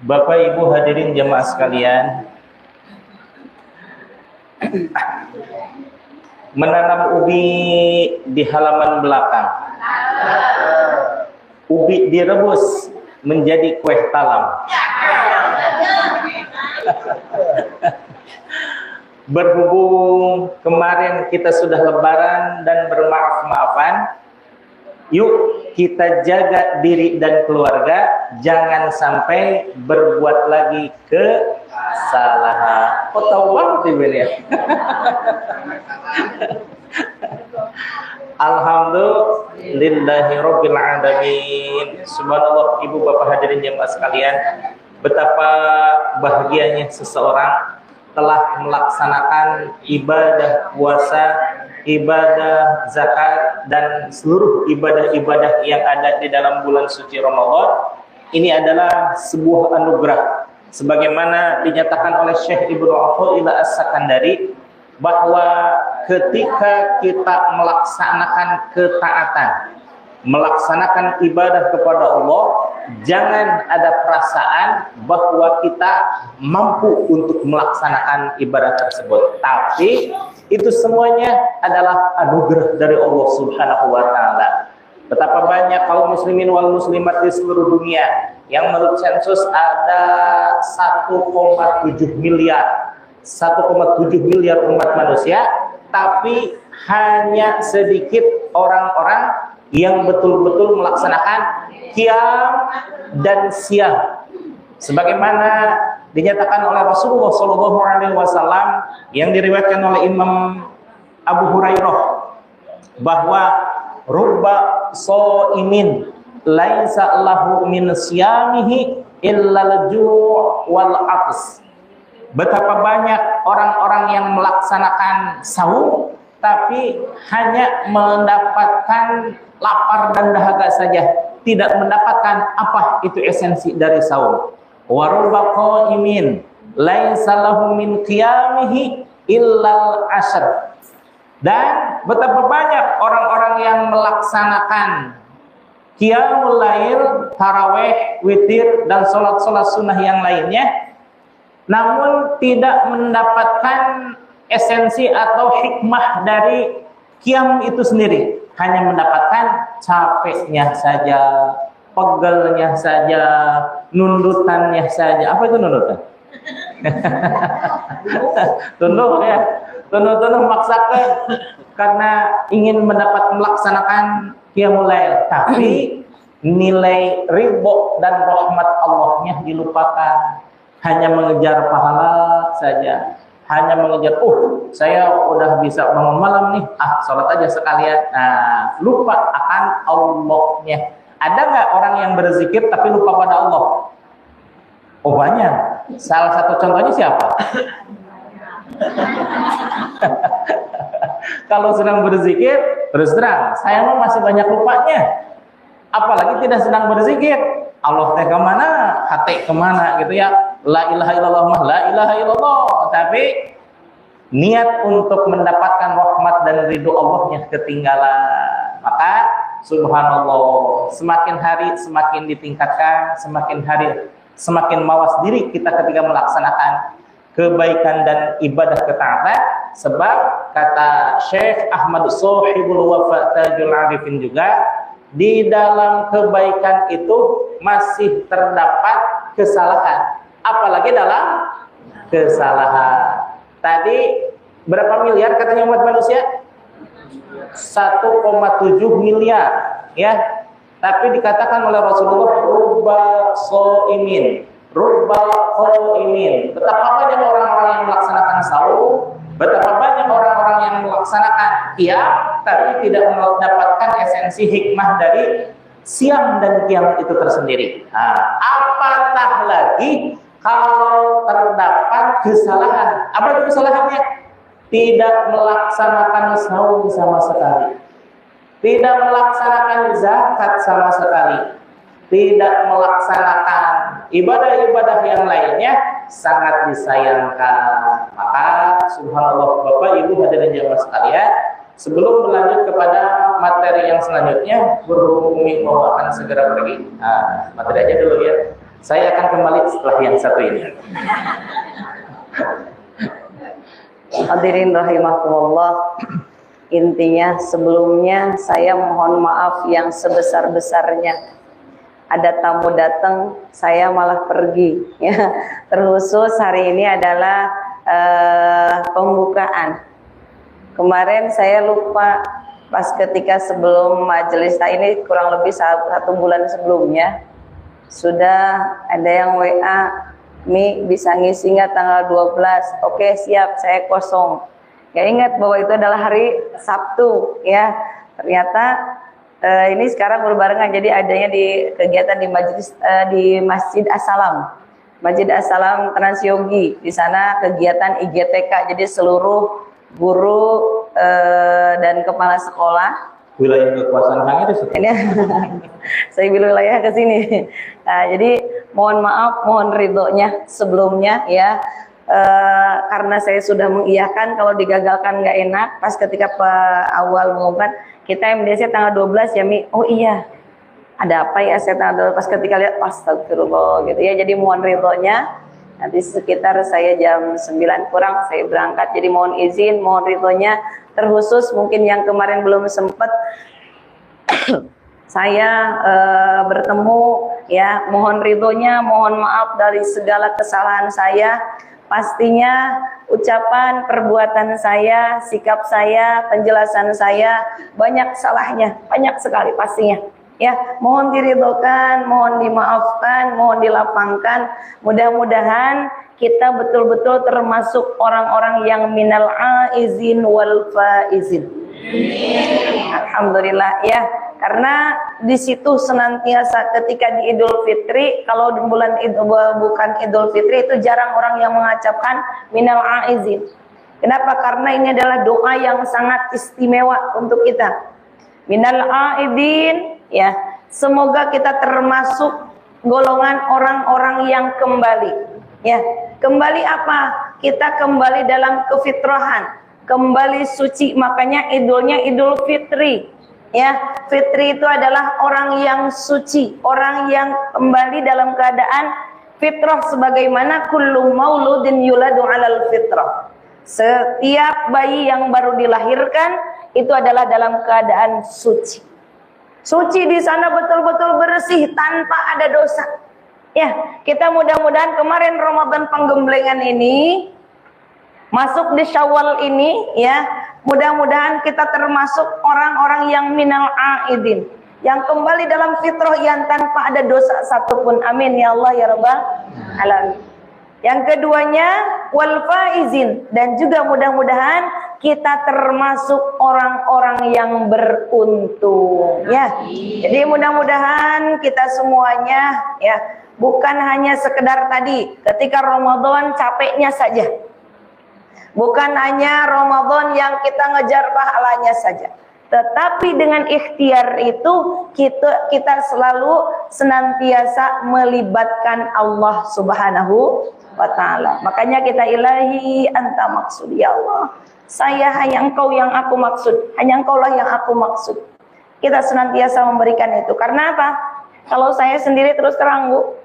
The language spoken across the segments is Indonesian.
Bapak Ibu hadirin jemaah sekalian, menanam ubi di halaman belakang, ubi direbus menjadi kue talam. Berhubung kemarin kita sudah lebaran dan bermaaf-maafan, yuk kita jaga diri dan keluarga, jangan sampai berbuat lagi kesalahan. Kok tahu banget ibu ya? Alhamdulillahirabbil alamin. Subhanallah, ibu bapak hadirin jemaah sekalian, betapa bahagianya seseorang telah melaksanakan ibadah puasa, ibadah zakat, dan seluruh ibadah-ibadah yang ada di dalam bulan suci Ramadan. Ini adalah sebuah anugerah, sebagaimana dinyatakan oleh Syekh Ibnu Athaillah As-Sakandari, bahwa ketika kita melaksanakan ketaatan, melaksanakan ibadah kepada Allah, jangan ada perasaan bahwa kita mampu untuk melaksanakan ibadah tersebut. Tapi itu semuanya adalah anugerah dari Allah Subhanahu wa taala. Betapa banyak kaum muslimin wal muslimat di seluruh dunia yang menurut sensus ada 1,7 miliar umat manusia, tapi hanya sedikit orang-orang yang betul-betul melaksanakan qiyam dan siam, sebagaimana dinyatakan oleh Rasulullah SAW yang diriwayatkan oleh Imam Abu Hurairah, bahwa rubba shaimin laisa lahu min siyamihi illa al-ju' wal 'aths. Betapa banyak orang-orang yang melaksanakan saum tapi hanya mendapatkan lapar dan dahaga saja, tidak mendapatkan apa itu esensi dari saum. Wa rubba qaimin laisa lahu min qiyamihi illal ashr. Dan betapa banyak orang-orang yang melaksanakan qiyamul lail, tarawih, witir, dan salat-salat sunnah yang lainnya, namun tidak mendapatkan esensi atau hikmah dari qiyam itu sendiri, hanya mendapatkan capeknya saja, pegelnya saja, nundutannya saja. Apa itu nundutan? Tunduk ya, tunduk maksakan karena ingin melaksanakan qiyamul lail, tapi nilai ridho dan rahmat Allahnya dilupakan, hanya mengejar pahala saja, hanya mengejar, saya udah bisa bangun malam nih, sholat aja sekalian. Nah, lupa akan Allahnya. Ada nggak orang yang berzikir tapi lupa pada Allah? Oh banyak. Salah satu contohnya siapa? Kalau sedang berzikir, terus terang, saya masih banyak lupanya. Apalagi tidak sedang berzikir, Allah teh kemana, hati kemana gitu ya. La ilaha illallah mah la ilaha illallah, tapi niat untuk mendapatkan rahmat dan ridho Allahnya ketinggalan. Maka subhanallah, semakin hari semakin ditingkatkan, semakin hari semakin mawas diri kita ketika melaksanakan kebaikan dan ibadah ketaatan. Sebab kata Syekh Ahmad Sohibul Wafa Tajul Arifin juga, di dalam kebaikan itu masih terdapat kesalahan, apalagi dalam kesalahan. Tadi berapa miliar katanya umat manusia? 1,7 miliar ya. Tapi dikatakan oleh Rasulullah, rubba shaimin, rubba qaimin. Betapa banyak orang-orang yang melaksanakan saum, betapa banyak orang-orang yang melaksanakan qiyam tapi tidak mendapatkan esensi hikmah dari siam dan qiyam itu tersendiri. Nah, apatah lagi kalau terdapat kesalahan. Apa itu kesalahannya? Tidak melaksanakan saum sama sekali, tidak melaksanakan zakat sama sekali, tidak melaksanakan ibadah-ibadah yang lainnya, sangat disayangkan. Maka subhanallah, Bapak Ibu hadirin jamaah sekalian, sebelum berlanjut kepada materi yang selanjutnya, berhubung Umi mau akan segera pergi, materi aja dulu ya. Saya akan kembali setelah yang satu ini. Hadirin rahimakumullah, intinya sebelumnya saya mohon maaf yang sebesar-besarnya. Ada tamu datang, saya malah pergi. Ya, terkhusus hari ini adalah pembukaan. Kemarin saya lupa pas ketika sebelum majelis ini kurang lebih 1 bulan sebelumnya sudah ada yang WA, Mi bisa ngisi nggak tanggal 12? Oke siap, saya kosong. Ya ingat bahwa itu adalah hari Sabtu ya. Ternyata ini sekarang berbarengan, jadi adanya di kegiatan di majelis di Masjid As-Salam. Masjid As-Salam Transyogi. Di sana kegiatan IGTK, jadi seluruh guru dan kepala sekolah. Wilayah kekuasaan Kang itu ini saya wilayah ke sini. Nah, jadi mohon maaf, mohon ridhonya sebelumnya ya, karena saya sudah mengiyakan, kalau digagalkan nggak enak. Pas ketika awal mengumumkan kita MDC tanggal 12 ya Mi, oh iya ada apa ya saya tanggal 12, pas ketika lihat astagfirullah gitu ya. Jadi mohon ridhonya, nanti sekitar saya jam 9 kurang saya berangkat, jadi mohon izin, mohon ridhonya. Terkhusus mungkin yang kemarin belum sempat saya bertemu ya, mohon ridhonya, mohon maaf dari segala kesalahan saya. Pastinya ucapan, perbuatan saya, sikap saya, penjelasan saya banyak salahnya, banyak sekali pastinya. Ya, mohon diridhokan, mohon dimaafkan, mohon dilapangkan. Mudah-mudahan kita betul-betul termasuk orang-orang yang minal aizin wal faizin. Alhamdulillah ya, karena di situ senantiasa ketika di Idul Fitri, kalau di bulan bukan Idul Fitri itu jarang orang yang mengucapkan minal aizin. Kenapa? Karena ini adalah doa yang sangat istimewa untuk kita. Minal aidin ya, semoga kita termasuk golongan orang-orang yang kembali. Ya, kembali apa? Kita kembali dalam kefitrahan, kembali suci. Makanya idulnya Idul Fitri. Ya, fitri itu adalah orang yang suci, orang yang kembali dalam keadaan fitrah, sebagaimana kullu mauludin yuladu 'alal fitrah. Setiap bayi yang baru dilahirkan itu adalah dalam keadaan suci. Suci di sana betul-betul bersih tanpa ada dosa. Ya, kita mudah-mudahan kemarin Ramadan penggemblengan ini masuk di Syawal ini ya, mudah-mudahan kita termasuk orang-orang yang minal aidin, yang kembali dalam fitrah yang tanpa ada dosa satupun. Amin ya Allah ya Rabbal alamin. Yang keduanya wal faizin, dan juga mudah-mudahan kita termasuk orang-orang yang beruntung ya. Jadi mudah-mudahan kita semuanya ya, bukan hanya sekedar tadi ketika Ramadan capeknya saja, bukan hanya Ramadan yang kita ngejar pahalanya saja, tetapi dengan ikhtiar itu kita selalu senantiasa melibatkan Allah Subhanahu wa ta'ala. Makanya kita ilahi anta maksud, ya Allah, saya hanya engkau yang aku maksud, hanya engkau lah yang aku maksud. Kita senantiasa memberikan itu. Karena apa? Kalau saya sendiri terus terang Bu,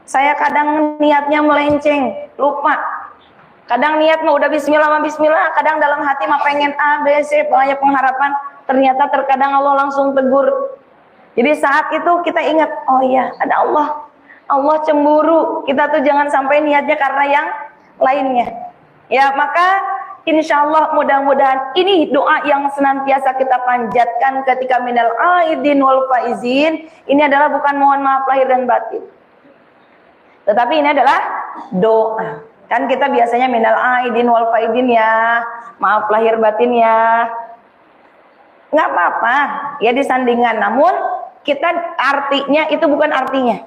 saya kadang niatnya melenceng, lupa. Kadang niat mau udah bismillah, kadang dalam hati mah pengen A, B, C, banyak pengharapan. Ternyata terkadang Allah langsung tegur. Jadi saat itu kita ingat, oh iya ada Allah. Allah cemburu. Kita tuh jangan sampai niatnya karena yang lainnya. Ya, maka insya Allah mudah-mudahan ini doa yang senantiasa kita panjatkan ketika minal aidin wal faizin. Ini adalah bukan mohon maaf lahir dan batin, tetapi ini adalah doa. Kan kita biasanya minal aidin wal faizin ya, maaf lahir batin ya. Nggak apa-apa ya disandingkan, namun kita artinya itu bukan artinya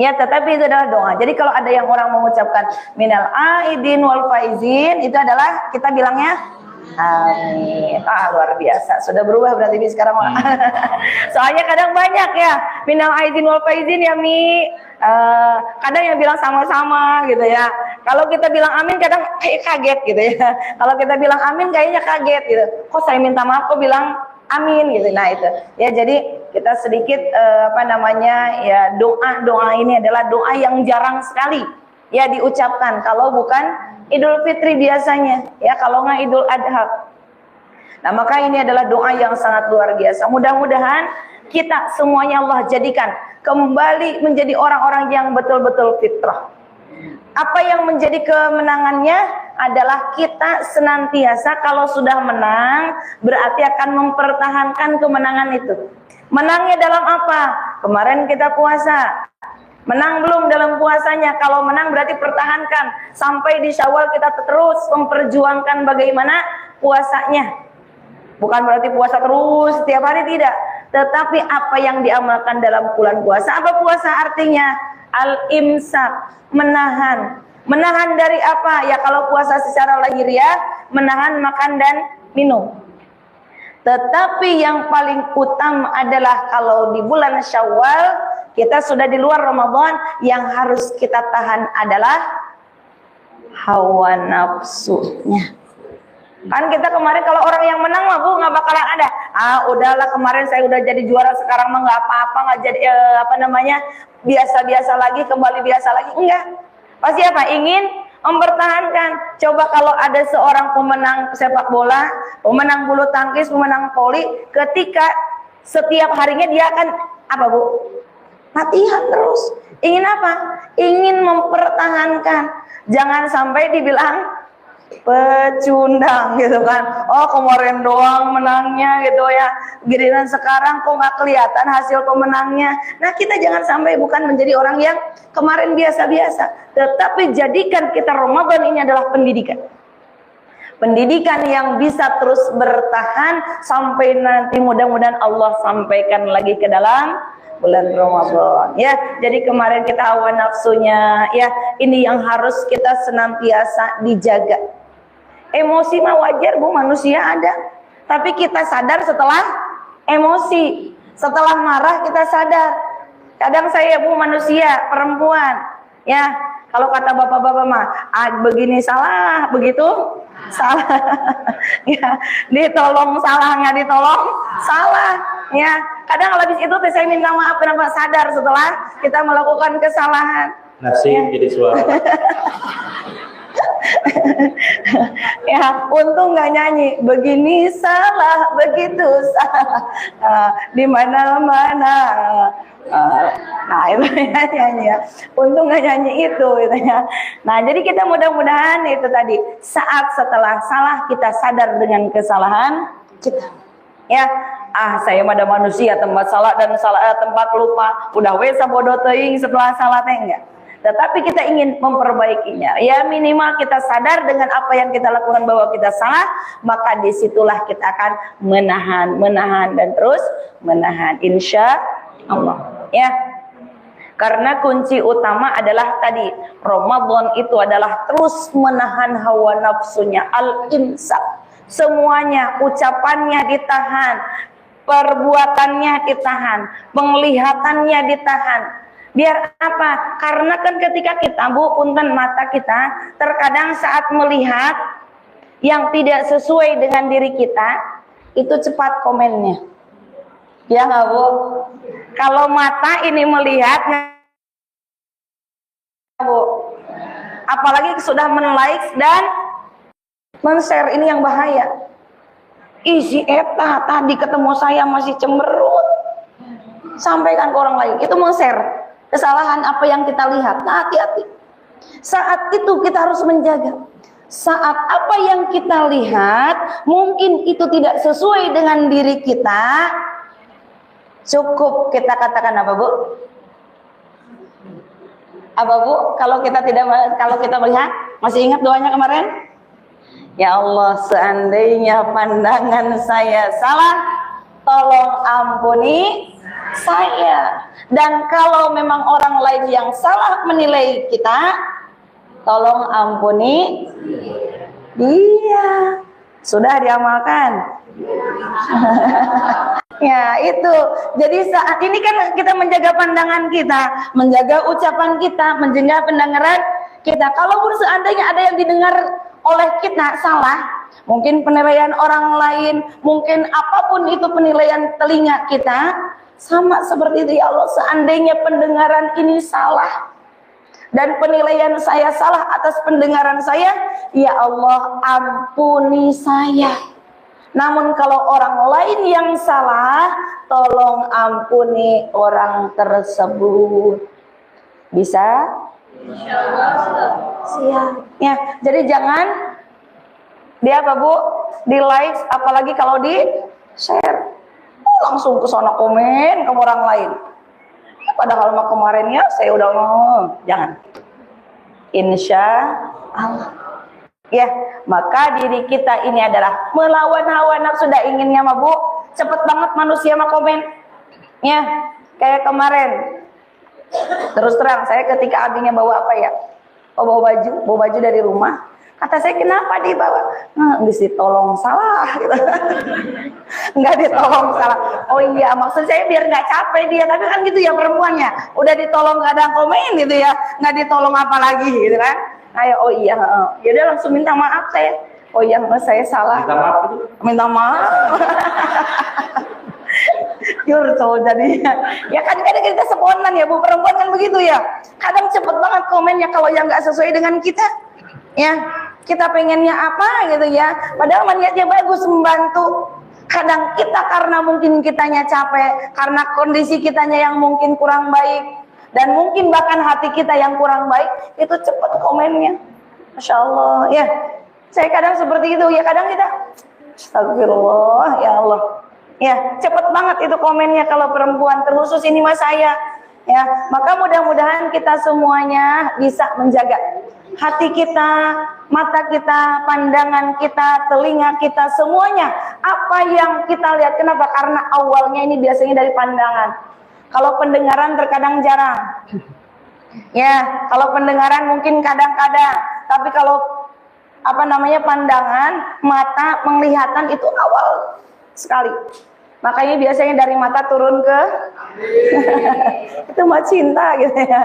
ya, tetapi itu adalah doa. Jadi kalau ada yang orang mengucapkan minal aidin wal faizin, itu adalah kita bilangnya amin. Luar biasa, sudah berubah berarti ini sekarang. Soalnya kadang banyak ya minal aidin wal faizin ya Mi, kadang yang bilang sama-sama gitu ya. Kalau kita bilang amin kadang kayak kaget gitu ya. Kalau kita bilang amin kayaknya kaget gitu. Kok saya minta maaf kok bilang amin gitu. Nah itu ya, jadi kita sedikit ya doa ini adalah doa yang jarang sekali ya diucapkan kalau bukan Idul Fitri biasanya ya, kalau nggak Idul Adha. Nah maka ini adalah doa yang sangat luar biasa. Mudah-mudahan kita semuanya Allah jadikan kembali menjadi orang-orang yang betul-betul fitrah. Apa yang menjadi kemenangannya adalah kita senantiasa kalau sudah menang berarti akan mempertahankan kemenangan itu. Menangnya dalam apa? Kemarin kita puasa. Menang belum dalam puasanya? Kalau menang berarti pertahankan sampai di Syawal, kita terus memperjuangkan bagaimana puasanya. Bukan berarti puasa terus setiap hari, tidak. Tetapi apa yang diamalkan dalam bulan puasa. Apa puasa artinya? Al-imsak, menahan. Menahan dari apa? Ya kalau puasa secara lahiriah, menahan makan dan minum. Tetapi yang paling utama adalah kalau di bulan Syawal, kita sudah di luar Ramadan, yang harus kita tahan adalah hawa nafsunya. Kan kita kemarin kalau orang yang menang mah Bu nggak bakalan ada. Udahlah kemarin saya udah jadi juara, sekarang mah nggak apa-apa, nggak jadi biasa-biasa lagi, kembali biasa lagi. Enggak. Pasti apa? Ingin mempertahankan. Coba kalau ada seorang pemenang sepak bola, pemenang bulu tangkis, pemenang voli, ketika setiap harinya dia akan apa Bu? Latihan terus. Ingin apa? Ingin mempertahankan. Jangan sampai dibilang pecundang gitu kan. Oh kemarin doang menangnya gitu ya, giliran sekarang kok nggak kelihatan hasil pemenangnya. Nah kita jangan sampai bukan menjadi orang yang kemarin biasa-biasa, tetapi jadikan kita Ramadan ini adalah pendidikan. Pendidikan yang bisa terus bertahan sampai nanti mudah-mudahan Allah sampaikan lagi ke dalam bulan Ramadan ya. Jadi kemarin kita hawa nafsunya ya, ini yang harus kita senantiasa dijaga. Emosi mah wajar Bu, manusia ada. Tapi kita sadar setelah emosi, setelah marah kita sadar. Kadang saya Bu manusia, perempuan ya, kalau kata bapak-bapak mah begini salah, begitu salah ya, ditolong salah, nggak ditolong salah ya. Kadang habis itu saya minta maaf kenapa sadar setelah kita melakukan kesalahan. Nasi ya. Jadi suara. Ya, untung nggak nyanyi begini salah, begitu salah, di mana-mana. Nah itu ya nyanyi ya. Untung nggak nyanyi itu gitu ya. Nah jadi kita mudah-mudahan itu tadi, saat setelah salah kita sadar dengan kesalahan kita. Ya, saya mah ada manusia, tempat salah dan salah tempat lupa. Udah wesa bodoh teuing setelah salah teh enggak. Tetapi kita ingin memperbaikinya. Ya minimal kita sadar dengan apa yang kita lakukan bahwa kita salah, maka disitulah kita akan menahan dan terus menahan, insya Allah. Ya, karena kunci utama adalah tadi Ramadan itu adalah terus menahan hawa nafsunya, al-imsak. Semuanya, ucapannya ditahan, perbuatannya ditahan, penglihatannya ditahan. Biar apa? Karena kan ketika kita Bu, punten mata kita terkadang saat melihat yang tidak sesuai dengan diri kita, itu cepat komennya. Ya nggak Bu? Kalau mata ini melihat Bu, apalagi sudah men-like dan men-share, ini yang bahaya. Isi eta tadi ketemu saya masih cemberut, sampaikan ke orang lain, itu men-share kesalahan apa yang kita lihat. Nah hati-hati. Saat itu kita harus menjaga. Saat apa yang kita lihat mungkin itu tidak sesuai dengan diri kita, cukup kita katakan apa Bu? Apa Bu? Kalau kita melihat, masih ingat doanya kemarin? Ya Allah, seandainya pandangan saya salah, tolong ampuni saya. Dan kalau memang orang lain yang salah menilai kita, tolong ampuni dia. Sudah diamalkan? Ya itu. Jadi saat ini kan kita menjaga pandangan kita, menjaga ucapan kita, menjaga pendengaran kita. Kalaupun seandainya ada yang didengar oleh kita salah, mungkin penilaian orang lain, mungkin apapun itu penilaian telinga kita, sama seperti itu ya Allah. Seandainya pendengaran ini salah dan penilaian saya salah atas pendengaran saya, ya Allah ampuni saya. Namun kalau orang lain yang salah, tolong ampuni orang tersebut. Bisa? Siap. Ya, jadi jangan dia apa Bu? Di like, apalagi kalau di share, langsung ke sana komen ke orang lain. Padahal mah kemarinnya saya udah ngomong, jangan. Insya Allah. Ya, maka diri kita ini adalah melawan hawa nafsu dan inginnya mah Bu. Cepet banget manusia mah komen. Ya, kayak kemarin. Terus terang saya ketika abinya bawa apa ya? Oh, bawa baju dari rumah. Kata saya, kenapa dibawa? Nggak ditolong salah gitu. Nggak ditolong salah. Oh iya, maksud saya biar nggak capek dia. Tapi kan gitu ya perempuannya. Udah ditolong kadang komen gitu ya. Nggak ditolong apa lagi gitu kan. Ayo, oh iya. Ya udah langsung minta maaf saya. Oh iya, saya salah. Minta maaf. Minta maaf. Jur cowok jadinya. Ya kadang-kadang kita spontan ya Bu. Perempuan kan begitu ya. Kadang cepet banget komennya kalau yang nggak sesuai dengan kita. Ya, kita pengennya apa gitu ya, padahal niatnya bagus membantu. Kadang kita karena mungkin kitanya capek, karena kondisi kitanya yang mungkin kurang baik, dan mungkin bahkan hati kita yang kurang baik, itu cepat komennya. Masya Allah, ya. Saya kadang seperti itu, ya kadang kita astagfirullah, ya Allah. Ya, cepat banget itu komennya kalau perempuan, terkhusus ini mas saya. Ya, maka mudah-mudahan kita semuanya bisa menjaga hati kita, mata kita, pandangan kita, telinga kita, semuanya. Apa yang kita lihat, kenapa? Karena awalnya ini biasanya dari pandangan. Kalau pendengaran terkadang jarang. Ya, kalau pendengaran mungkin kadang-kadang. Tapi kalau pandangan, mata, penglihatan itu awal sekali. Makanya biasanya dari mata turun ke itu mah cinta gitu ya.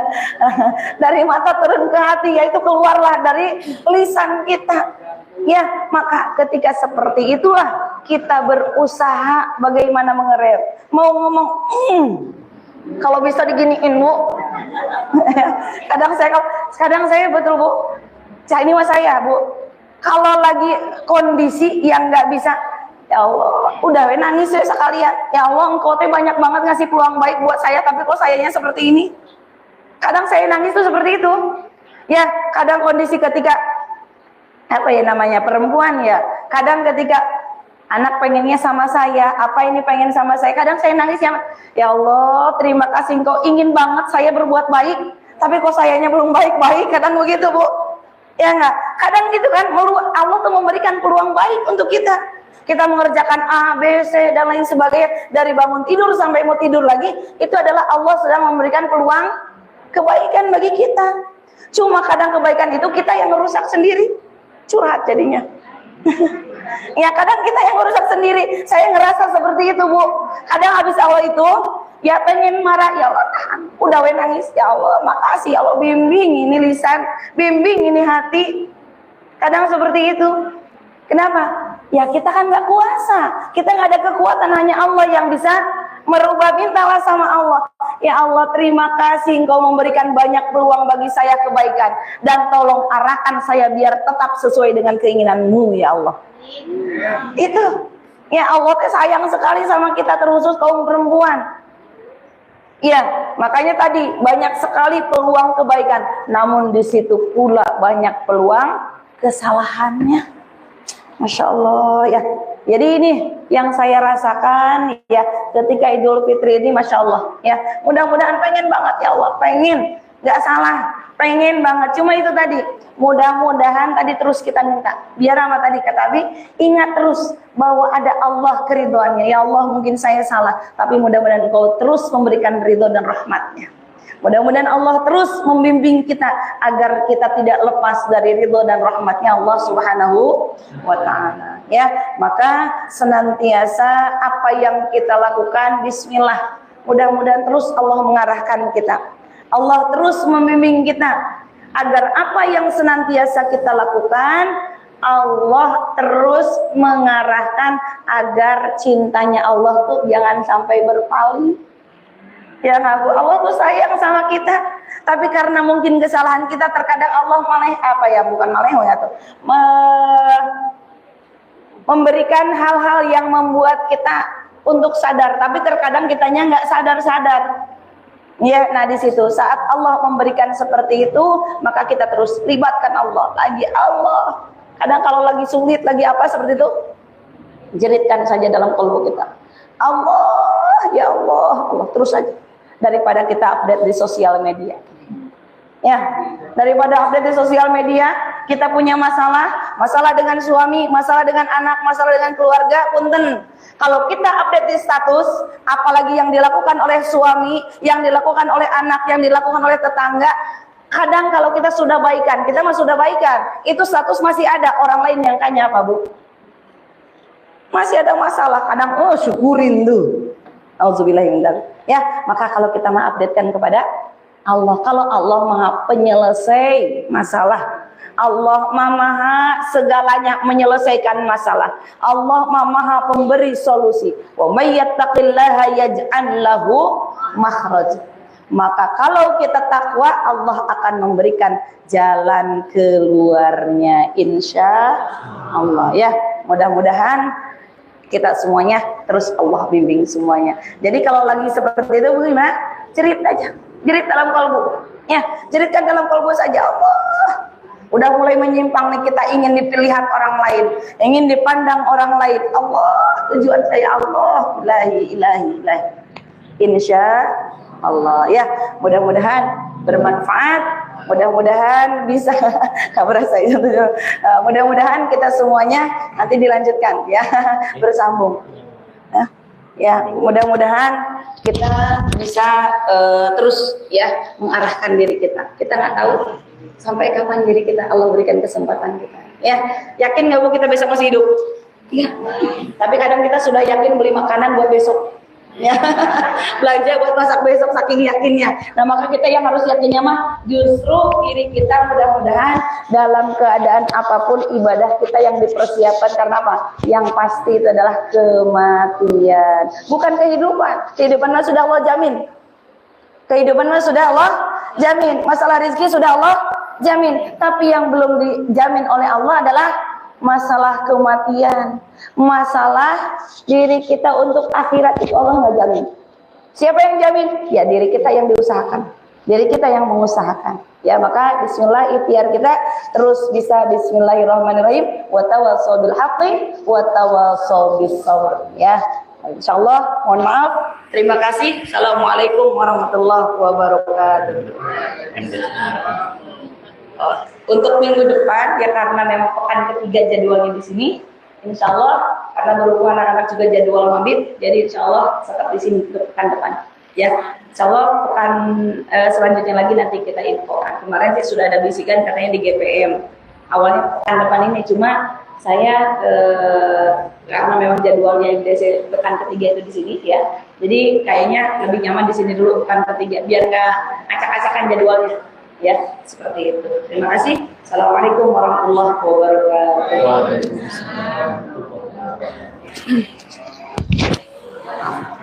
Dari mata turun ke hati, yaitu keluarlah dari lisan kita. Ya, maka ketika seperti itulah kita berusaha bagaimana mengerem. Mau ngomong, kalau bisa diginiin Bu. kadang saya betul Bu. Ini mas saya Bu. Kalau lagi kondisi yang nggak bisa, ya Allah, udah nangis ya sekalian. Ya Allah, engkau teh banyak banget ngasih peluang baik buat saya, tapi kok sayanya seperti ini. Kadang saya nangis tuh seperti itu. Ya, kadang kondisi ketika perempuan ya. Kadang ketika anak pengennya sama saya, apa ini pengen sama saya. Kadang saya nangis ya Allah, terima kasih engkau ingin banget saya berbuat baik, tapi kok sayanya belum baik-baik. Kadang begitu Bu. Ya enggak? Kadang gitu kan, Allah tuh memberikan peluang baik untuk kita. Kita mengerjakan A, B, C, dan lain sebagainya. Dari bangun tidur sampai mau tidur lagi, itu adalah Allah sedang memberikan peluang kebaikan bagi kita. Cuma kadang kebaikan itu kita yang merusak sendiri. Curhat jadinya. Ya kadang kita yang merusak sendiri. Saya ngerasa seperti itu Bu. Kadang habis Allah itu, ya pengen marah, ya Allah tahan. Udah nangis, ya Allah makasih, ya Allah bimbing ini lisan, bimbing ini hati. Kadang seperti itu. Kenapa? Ya kita kan gak kuasa, kita gak ada kekuatan, hanya Allah yang bisa merubah. Mintalah sama Allah, ya Allah terima kasih engkau memberikan banyak peluang bagi saya kebaikan, dan tolong arahkan saya biar tetap sesuai dengan keinginanmu ya Allah. Itu ya Allah sayang sekali sama kita, terkhusus kaum perempuan. Ya, makanya tadi banyak sekali peluang kebaikan, namun di situ pula banyak peluang kesalahannya. Masya Allah ya. Jadi ini yang saya rasakan ya ketika Idul Fitri ini, Masya Allah ya. Mudah-mudahan pengen banget ya Allah, pengen, nggak salah, pengen banget. Cuma itu tadi, mudah-mudahan tadi terus kita minta. Biar apa tadi kata Abi, ingat terus bahwa ada Allah keridhoannya. Ya Allah mungkin saya salah, tapi mudah-mudahan Engkau terus memberikan ridho dan rahmatnya. Mudah-mudahan Allah terus membimbing kita agar kita tidak lepas dari ridho dan rahmatnya Allah Subhanahu wa ta'ala. Ya, maka senantiasa apa yang kita lakukan bismillah. Mudah-mudahan terus Allah mengarahkan kita. Allah terus membimbing kita agar apa yang senantiasa kita lakukan Allah terus mengarahkan agar cintanya Allah tuh jangan sampai berpaling. Ya ngaku Allah tuh sayang sama kita, tapi karena mungkin kesalahan kita terkadang Allah memberikan hal-hal yang membuat kita untuk sadar, tapi terkadang kitanya nggak sadar-sadar. Ya, nah di situ saat Allah memberikan seperti itu, maka kita terus libatkan Allah. Kadang kalau lagi sulit, lagi apa seperti itu, jeritkan saja dalam kalbu kita. Allah, ya Allah, Allah terus saja. Daripada kita update di sosial media. Ya, daripada update di sosial media, kita punya masalah dengan suami, masalah dengan anak, masalah dengan keluarga, punten. Kalau kita update di status, apalagi yang dilakukan oleh suami, yang dilakukan oleh anak, yang dilakukan oleh tetangga, kadang kalau kita sudah baikan, kita mah sudah baikan, itu status masih ada, orang lain yang tanya apa Bu? Masih ada masalah, kadang syukurin tuh. Auzubillahimindzalik. Ya, maka kalau kita mau updatekan kepada Allah, kalau Allah Maha penyelesai masalah, Allah Maha segalanya menyelesaikan masalah, Allah Maha pemberi solusi. Wa may yattaqillaha yaj'al lahu makhraj. Maka kalau kita takwa, Allah akan memberikan jalan keluarnya, insya Allah. Ya, mudah-mudahan kita semuanya terus Allah bimbing semuanya. Jadi kalau lagi seperti itu gimana? Cerit aja, jerit dalam kalbu. Ya, jeritkan dalam kalbu saja. Allah, udah mulai menyimpang nih, kita ingin dilihat orang lain, ingin dipandang orang lain. Allah, tujuan saya Allah, ilahi. Insya Allah. Ya, mudah-mudahan bermanfaat. Mudah-mudahan bisa mudah-mudahan kita semuanya nanti dilanjutkan ya, bersambung ya, mudah-mudahan kita bisa terus ya mengarahkan diri kita nggak tahu sampai kapan diri kita Allah berikan kesempatan kita ya. Yakin nggak Bu kita besok masih hidup ya, tapi kadang kita sudah yakin beli makanan buat besok ya, belanja buat masak besok saking yakinnya. Nah maka kita yang harus yakinnya mah justru diri kita, mudah-mudahan dalam keadaan apapun ibadah kita yang dipersiapkan karena apa? Yang pasti itu adalah kematian, bukan kehidupan. Kehidupan mah sudah Allah jamin. Kehidupan mah sudah Allah jamin. Masalah rezeki sudah Allah jamin. Tapi yang belum dijamin oleh Allah adalah masalah kematian, masalah diri kita untuk akhirat itu Allah nggak jamin. Siapa yang jamin? Ya diri kita yang diusahakan, diri kita yang mengusahakan. Ya maka bismillah ikhtiar kita terus bisa bismillahirrahmanirrahim. Wa tawassaw bil haqqi wa tawassaw bis sabr. Ya, insyaallah. Mohon maaf. Terima kasih. Assalamualaikum warahmatullahi wabarakatuh. Untuk minggu depan ya karena memang pekan ketiga jadwalnya di sini, insya Allah karena berhubung anak-anak juga jadwal mabit, jadi insya Allah tetap di sini untuk pekan depan. Ya, insya Allah pekan selanjutnya lagi nanti kita infokan. Kemarin sih sudah ada bisikan katanya di GPM awalnya pekan depan ini, cuma saya karena memang jadwalnya pekan ketiga itu di sini ya, jadi kayaknya lebih nyaman di sini dulu pekan ketiga biar nggak acak-acakan jadwalnya. Ya, seperti itu. Terima kasih. Assalamualaikum warahmatullahi wabarakatuh.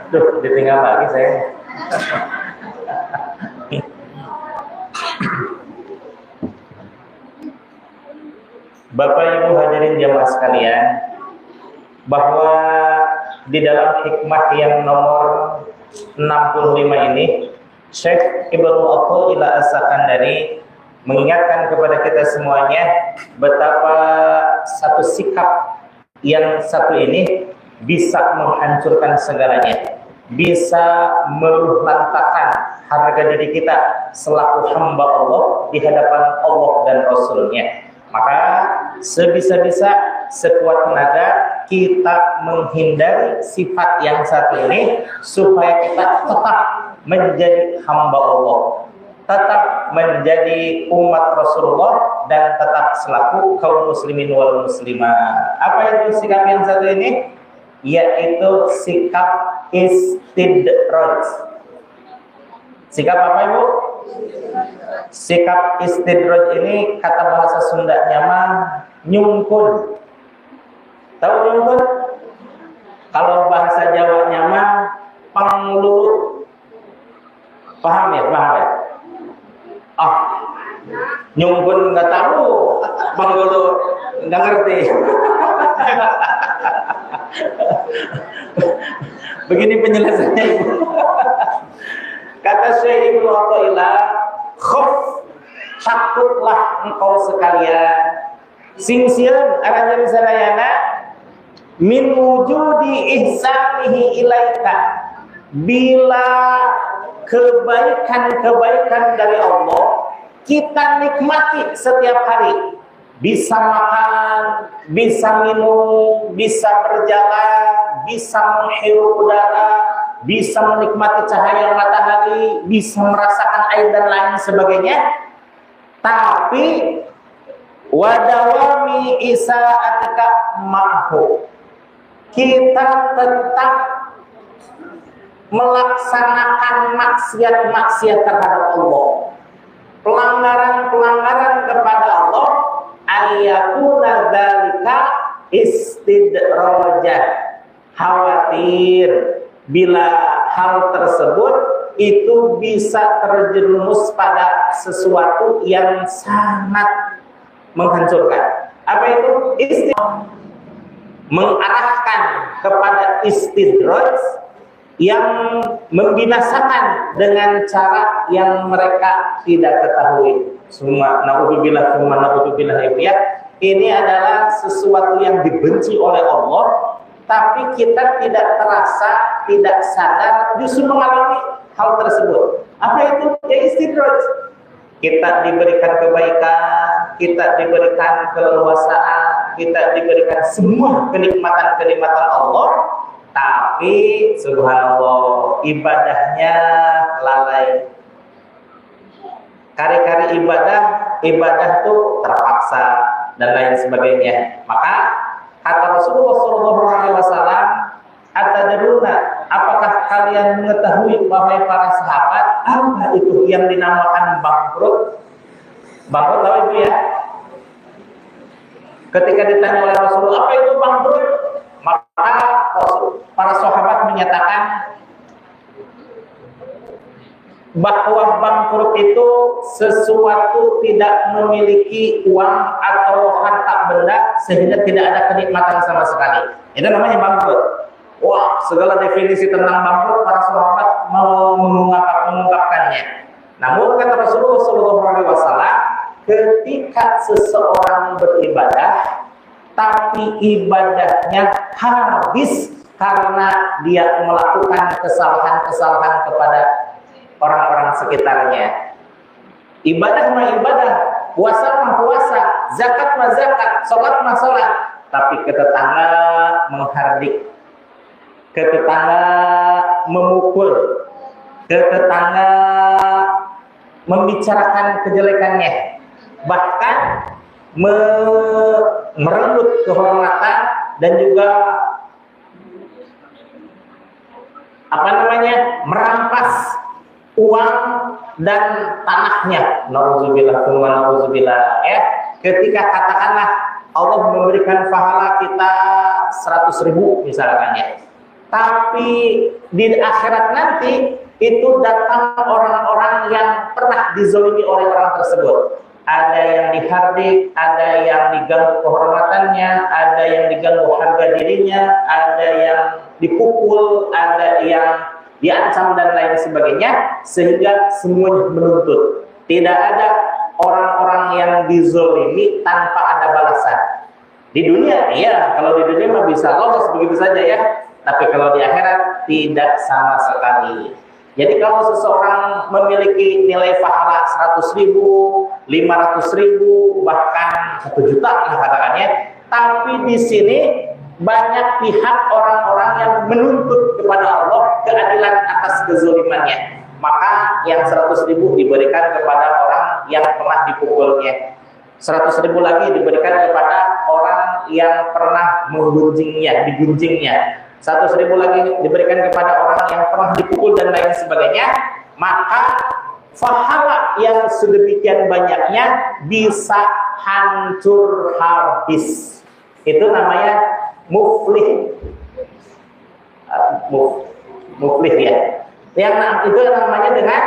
Duh, ditinggal lagi saya. Bapak Ibu hadirin jamaah sekalian, bahwa di dalam hikmah yang nomor 65 ini Syekh Ibnu Athaillah As-Sakandari mengingatkan kepada kita semuanya betapa satu sikap yang satu ini bisa menghancurkan segalanya, bisa meluhlantakan harga diri kita selaku hamba Allah di hadapan Allah dan Rasulnya. Maka sebisa-bisa sekuat tenaga kita menghindari sifat yang satu ini supaya kita tetap menjadi hamba Allah, tetap menjadi umat Rasulullah, dan tetap selaku kaum muslimin wal muslimah. Apa itu sikap yang satu ini? Yaitu sikap istidraj. Sikap apa Ibu? Sikap istidraj ini kata bahasa Sundanya mah nyungkun. Tahu nyungkun? Kalau bahasa Jawanya mah panglulut. Paham ya? Ah, nyungkun nggak tahu, panglulut nggak ngerti. Begini penjelasannya. Kata Syekh Ibnu Athaillah, khuf, takutlah engkau sekalian. Singsian aranya sadayana min wujudi ihsanihi ilaika, bila kebaikan-kebaikan dari Allah kita nikmati setiap hari, bisa makan, bisa minum, bisa berjalan, bisa menghirup udara, bisa menikmati cahaya matahari, bisa merasakan air dan lain sebagainya. Tapi wadawami isa'atika ma'hu, kita tetap melaksanakan maksiat-maksiat terhadap Allah, pelanggaran-pelanggaran kepada Allah, ayakuna dzalika istidrajah, khawatir bila hal tersebut itu bisa terjerumus pada sesuatu yang sangat menghancurkan. Apa itu? Mengarahkan kepada istidraj yang membinasakan dengan cara yang mereka tidak ketahui. Summa naudzubillah ya. Ini adalah sesuatu yang dibenci oleh Allah, tapi kita tidak terasa, tidak sadar justru mengalami hal tersebut. Apa itu? Ya istidraj. Kita diberikan kebaikan, kita diberikan keleluasaan, kita diberikan semua kenikmatan-kenikmatan Allah, tapi subhanallah ibadahnya lalai. Kari-kari ibadah tuh terpaksa dan lain sebagainya. Maka kata Rasulullah SAW, atadruna, apakah kalian mengetahui wahai para sahabat apa itu yang dinamakan bangkrut? Bangkrut tahu itu ya? Ketika ditanya oleh Rasulullah apa itu bangkrut, maka para sahabat menyatakan bahwa bangkrut itu sesuatu tidak memiliki uang atau harta benda sehingga tidak ada kenikmatan sama sekali. Itu namanya bangkrut. Wah, segala definisi tentang bangkrut para sahabat mengungkapkannya. Namun kata Rasulullah SAW, ketika seseorang beribadah tapi ibadahnya habis karena dia melakukan kesalahan-kesalahan kepada orang-orang sekitarnya. Ibadah mah ibadah, puasa mah puasa, zakat mah zakat, sholat mah sholat, tapi ke tetangga menghardik, ke tetangga memukul, ke tetangga membicarakan kejelekannya, bahkan merenggut kehormatan dan juga merampas uang dan tanahnya. Nauzubillah ya. Ketika katakanlah Allah memberikan pahala kita 100.000 misalkan ya, tapi di akhirat nanti itu datang orang-orang yang pernah dizalimi oleh orang tersebut. Ada yang dihardik, ada yang diganggu kehormatannya, ada yang diganggu harga dirinya, ada yang dipukul, ada yang diancam dan lain sebagainya, sehingga semuanya menuntut. Tidak ada orang-orang yang dizalimi tanpa ada balasan. Di dunia, iya, kalau di dunia mah bisa lolos begitu saja ya, tapi kalau di akhirat tidak sama sekali. Jadi kalau seseorang memiliki nilai pahala 100.000, 500.000, bahkan 1 juta lah katakannya, tapi di sini banyak pihak orang-orang yang menuntut kepada Allah keadilan atas kezalimannya, maka yang 100.000 diberikan kepada orang yang pernah dipukulnya, 100.000 lagi diberikan kepada orang yang pernah digunjingnya, 100.000 lagi diberikan kepada orang yang pernah dipukul dan lain sebagainya. Maka pahala yang sedemikian banyaknya bisa hancur habis. Itu namanya muflih. Muflih ya. Yang itu namanya dengan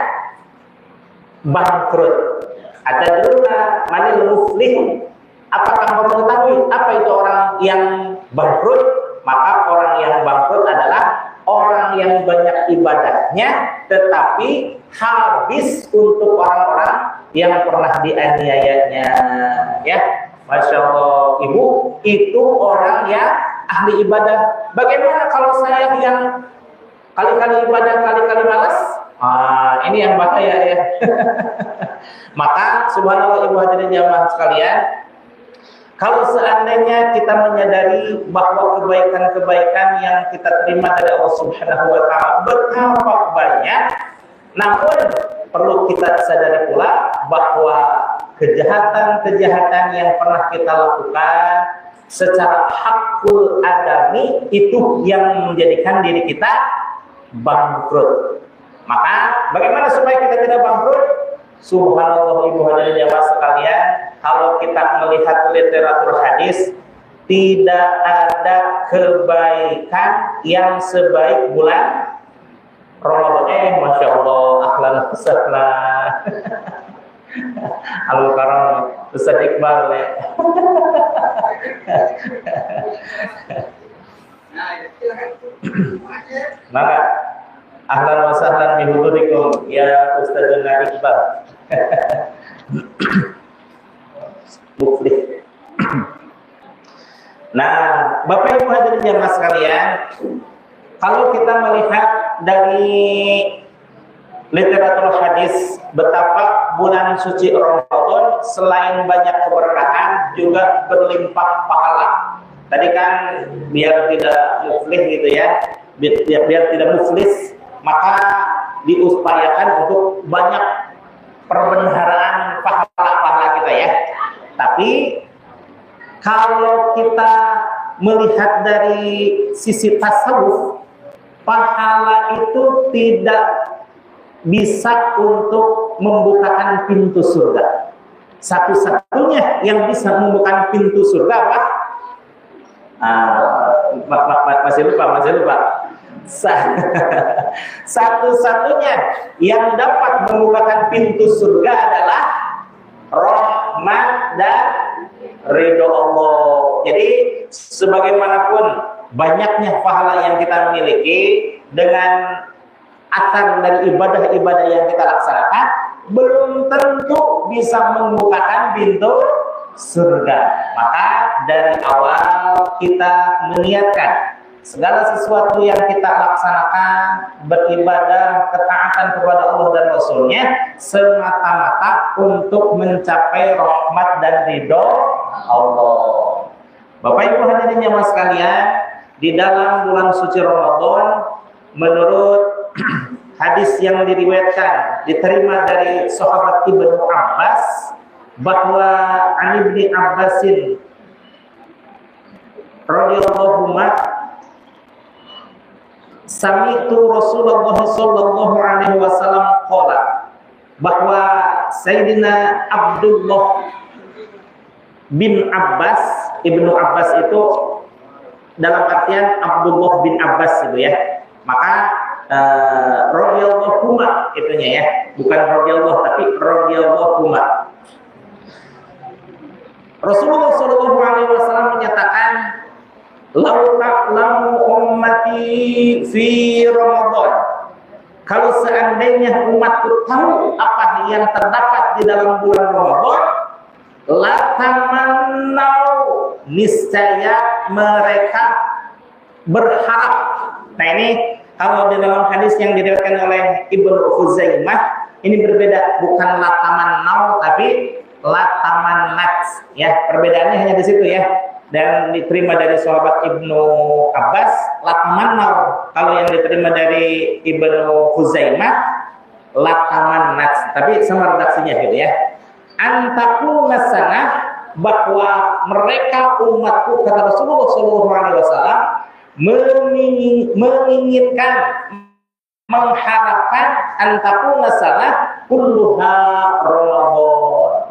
bangkrut. Ada dulu mana muflih. Apakah kamu mengetahui apa itu orang yang bangkrut? Maka orang yang bangkrut adalah orang yang banyak ibadahnya tetapi habis untuk orang-orang yang pernah dianiayanya. Ya, Masya Allah, Ibu, itu orang yang ahli ibadah. Bagaimana kalau saya yang kali-kali ibadah, kali-kali malas? Ini yang bahaya ya. Maka subhanallah, Ibu hadirin jamaah sekalian, kalau seandainya kita menyadari bahwa kebaikan-kebaikan yang kita terima dari Allah Subhanahu wa taala betapa banyak, namun perlu kita sadari pula bahwa kejahatan-kejahatan yang pernah kita lakukan secara hakul adami itu yang menjadikan diri kita bangkrut. Maka bagaimana supaya kita tidak bangkrut? Subhanallah, Ibu hadirin jamaah sekalian, kalau kita melihat literatur hadis, tidak ada kebaikan yang sebaik bulan Ramadan. Masya Allah, ahlan wasahlan. Al-Karam Ustaz Iqbal ya. Maka ahlan wasahlan bihudurikum ya Ustazuna Iqbal. Muflih. Nah, Bapak Ibu hadirin jamaah sekalian, kalau kita melihat dari literatur hadis betapa bulan suci Ramadan selain banyak keberkahan juga berlimpah pahala. Tadi kan biar tidak muflih gitu ya, biar tidak muflis, maka diupayakan untuk banyak perbendaharaan pahala-pahala kita ya. Tapi kalau kita melihat dari sisi tasawuf, pahala itu tidak bisa untuk membukakan pintu surga. Satu-satunya yang bisa membukakan pintu surga apa? Masih lupa. Satu-satunya yang dapat membukakan pintu surga adalah rahmat dan ridho Allah. Jadi sebagaimanapun banyaknya pahala yang kita miliki, dengan atar dari ibadah-ibadah yang kita laksanakan, belum tentu bisa membukakan pintu surga. Maka dari awal kita meniatkan segala sesuatu yang kita laksanakan, beribadah, ketaatan kepada Allah dan Rasulnya, semata-mata untuk mencapai rahmat dan ridho Allah. Bapak Ibu hadirin jamaah sekalian, di dalam bulan suci Ramadan, menurut hadis yang diriwayatkan, diterima dari sahabat Ibnu Abbas, bahwa An Ibni Abbasin radhiyallahu anhu sami'tu Rasulullah sallallahu alaihi wasallam qala, bahwa Sayyidina Abdullah bin Abbas, Ibnu Abbas itu dalam artian Abdullah bin Abbas itu ya. Maka radhiyallahu anhu itunya ya, bukan radhiyallahu tapi radhiyallahu anhu. Rasulullah sallallahu alaihi wasallam menyatakan, "Lau ta'lamu ummati fi Ramadan." Kalau seandainya umatku tahu apa yang terdapat di dalam bulan Ramadan, la tamannau, niscaya mereka berharap. Nah ini kalau di dalam hadis yang diriwayatkan oleh Ibnu Khuzaimah, ini berbeda, bukan la tamannau tapi la tamannat ya. Perbedaannya hanya di situ ya. Dan diterima dari sahabat Ibnu Abbas la tamannau. Kalau yang diterima dari Ibnu Khuzaimah la tamannat, tapi sama redaksinya gitu ya. Antaku nasana, bahwa mereka umatku, kata Rasulullah SAW, menginginkan, mengharapkan, antaku nasana, kulluha Ramadan.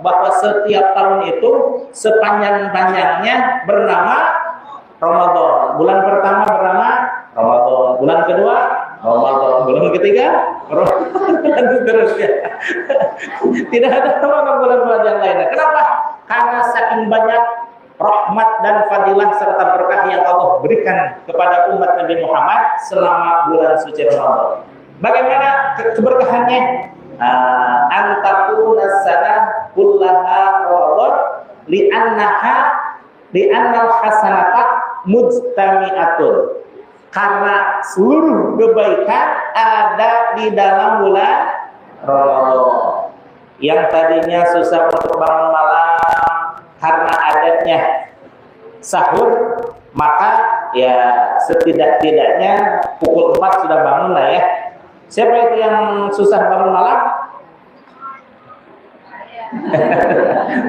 Bahwa setiap tahun itu sepanjang-panjangnya bernama Ramadan. Bulan pertama bernama Ramadan, bulan kedua Ramadan, bulan ketiga Ramadan, dan seterusnya. Tidak ada bulan-bulan yang lainnya. Kenapa? Karena saking banyak rahmat dan fadilah serta berkah yang Allah berikan kepada umat Nabi Muhammad selama bulan suci Ramadan. Bagaimana keberkahannya? Antakuna sanah kullaha Ramadan li'annal hasanata mujtami'atun. Karena seluruh kebaikan ada di dalam bulan Ramadan. Yang tadinya susah untuk bangun malam karena adanya sahur, maka ya setidak-tidaknya pukul 4 sudah bangun lah ya. Siapa itu yang susah bangun malam?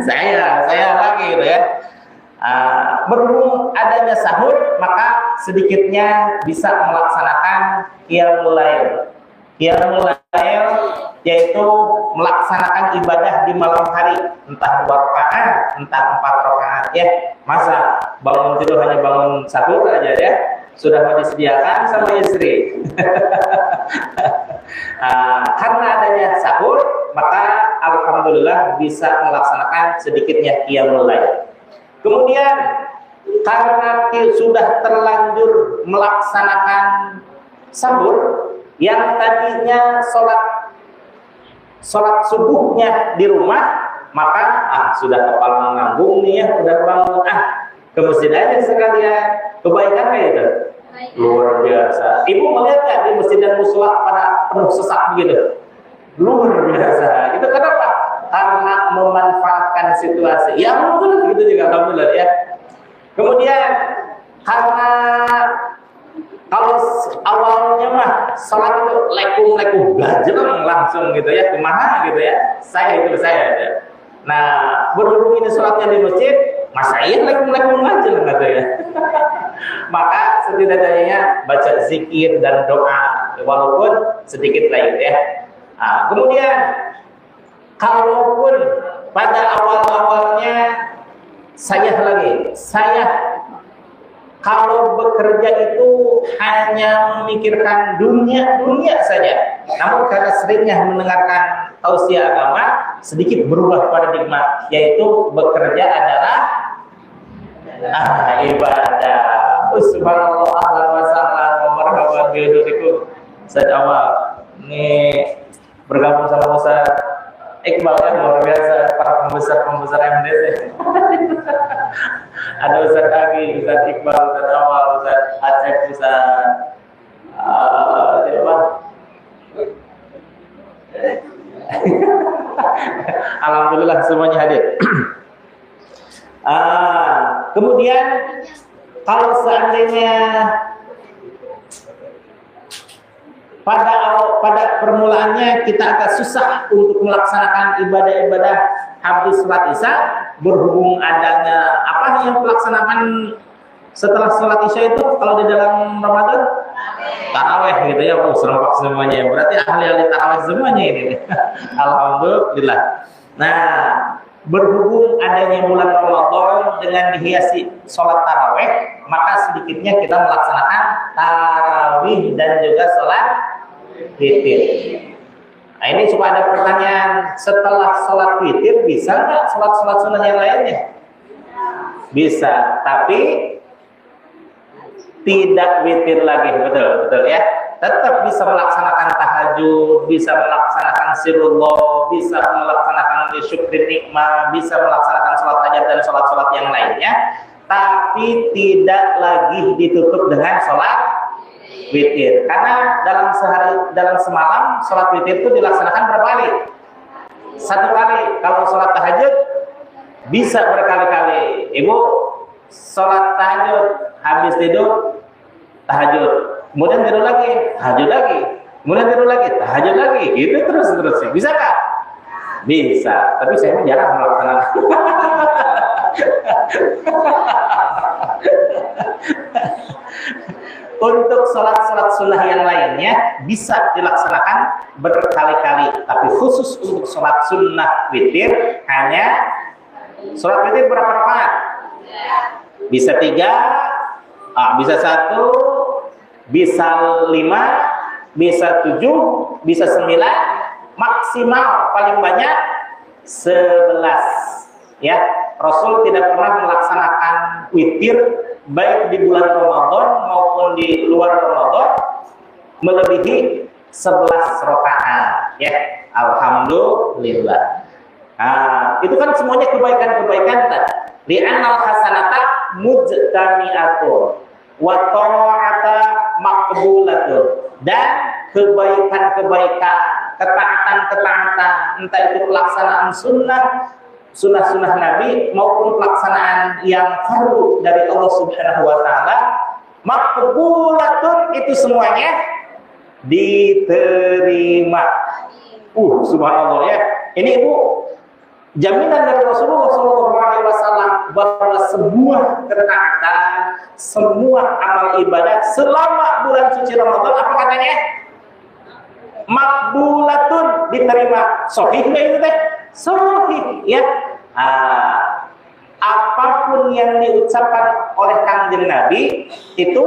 saya lagi gitu ya. Berhubung adanya sahur, maka sedikitnya bisa melaksanakan qiyamul lail. Qiyamul lail yaitu melaksanakan ibadah di malam hari, entah 2 rakaat, entah 4 rakaat ya. Masa bangun tidur hanya bangun sahur aja ya? Sudah disediakan sama istri. Karena adanya sahur, maka alhamdulillah bisa melaksanakan sedikitnya qiyamul lail. Kemudian karena sudah terlanjur melaksanakan sahur, yang tadinya sholat subuhnya di rumah, maka sudah kepala ngambung nih ya, udah bangun ke masjid aja sekalian. Kebaikan kayak itu luar biasa. Ibu melihat nggak di masjid dan mushola pada penuh sesak begitu? Luar biasa. Itu kenapa? Karena memanfaatkan situasi. Ya alhamdulillah gitu juga, alhamdulillah ya. Kemudian karena kalau awalnya mah sholat itu lekum gajeng langsung gitu ya, kemana gitu ya. Saya ya. Nah berhubung ini sholatnya di masjid, masa iya lekum gajeng gitu ya. Maka setidaknya baca zikir dan doa walaupun sedikit lah gitu ya. Kemudian kalaupun pada awal-awalnya saya kalau bekerja itu hanya memikirkan dunia saja, namun karena seringnya mendengarkan tausiah agama, sedikit berubah paradigma, yaitu bekerja adalah ibadah. Subhanallah, ahlan wa sahlan wa marhaban bihudurikum. Ustaz Awal ini bergabung sama Ustaz Iqbal ya, luar biasa, para pembesar MDC. Ada Ustaz Agi, Ustaz Iqbal, Ustaz Awal, Ustaz Aceh, Ustaz siapa? Alhamdulillah semuanya hadir. Kemudian kalau seandainya pada permulaannya kita agak susah untuk melaksanakan ibadah-ibadah habis sholat isya, berhubung adanya apa yang melaksanakan setelah sholat isya itu kalau di dalam Ramadan? Taraweh gitu ya, serempak semuanya. Berarti ahli-ahli taraweh semuanya ini. Alhamdulillah. Nah, berhubung adanya bulan Ramadan dengan dihiasi sholat taraweh, maka sedikitnya kita melaksanakan tarawih dan juga sholat witir. Nah ini supaya ada pertanyaan, setelah sholat witir bisa nggak sholat sunnah yang lainnya? Bisa, tapi tidak witir lagi, betul ya. Tetap bisa melaksanakan tahajud, bisa melaksanakan sirullah, bisa melaksanakan syukur nikmah, bisa melaksanakan sholat hajat dan sholat yang lainnya, tapi tidak lagi ditutup dengan sholat witir. Karena dalam semalam sholat witir itu dilaksanakan berapa kali? 1 kali. Kalau sholat tahajud bisa berkali-kali. Ibu sholat tahajud, habis tidur tahajud, kemudian tidur lagi, tahajud lagi, kemudian tidur lagi, tahajud lagi, gitu terus. Bisa kah? Bisa, tapi saya jarang melaksanakan. Untuk sholat-sholat sunnah yang lainnya bisa dilaksanakan berkali-kali, tapi khusus untuk sholat sunnah witir hanya sholat witir berapa rakaat? Bisa 3, bisa 1, bisa 5, bisa 7, bisa 9, maksimal paling banyak 11. Ya, Rasul tidak pernah melaksanakan witir baik di bulan Ramadan maupun di luar Ramadan melebihi 11 rakaat. Ya, alhamdulillah. Itu kan semuanya kebaikan-kebaikan tadi. Li'annal hasanata mujtami'atun wa ta'ata maqbulatun. Dan kebaikan-kebaikan, ketaatan-ketaatan, entah itu pelaksanaan sunnah-sunnah Nabi maupun pelaksanaan yang fardu dari Allah Subhanahu wa taala, maqbulatun, itu semuanya diterima. Subhanallah ya. Ini Ibu, jaminan dari Rasulullah SAW bahwa semua ketaatan, semua amal ibadah selama bulan suci Ramadan, apa katanya? Makbulatun, diterima. Sahih nggak itu teh? Sahih ya. Apapun yang diucapkan oleh Kanjeng Nabi itu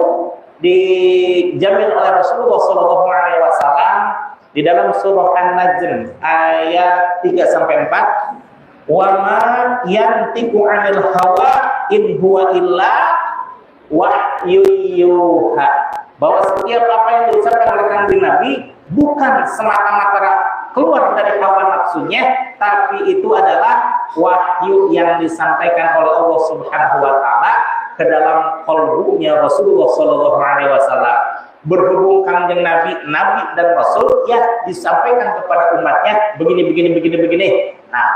dijamin oleh Rasulullah SAW di dalam surah An-Najm ayat 3-4. Wa ma yantiqu 'anil hawa in huwa illa wahyu yuha. Bahwa setiap apa yang diucapkan oleh Kanjeng Nabi bukan semata-mata keluar dari hawa nafsunya, tapi itu adalah wahyu yang disampaikan oleh Allah Subhanahu wa taala ke dalam qalbunya Rasulullah sallallahu alaihi wasallam. Berhubung Kanjeng Nabi dan Rasul, ya disampaikan kepada umatnya begini. Nah,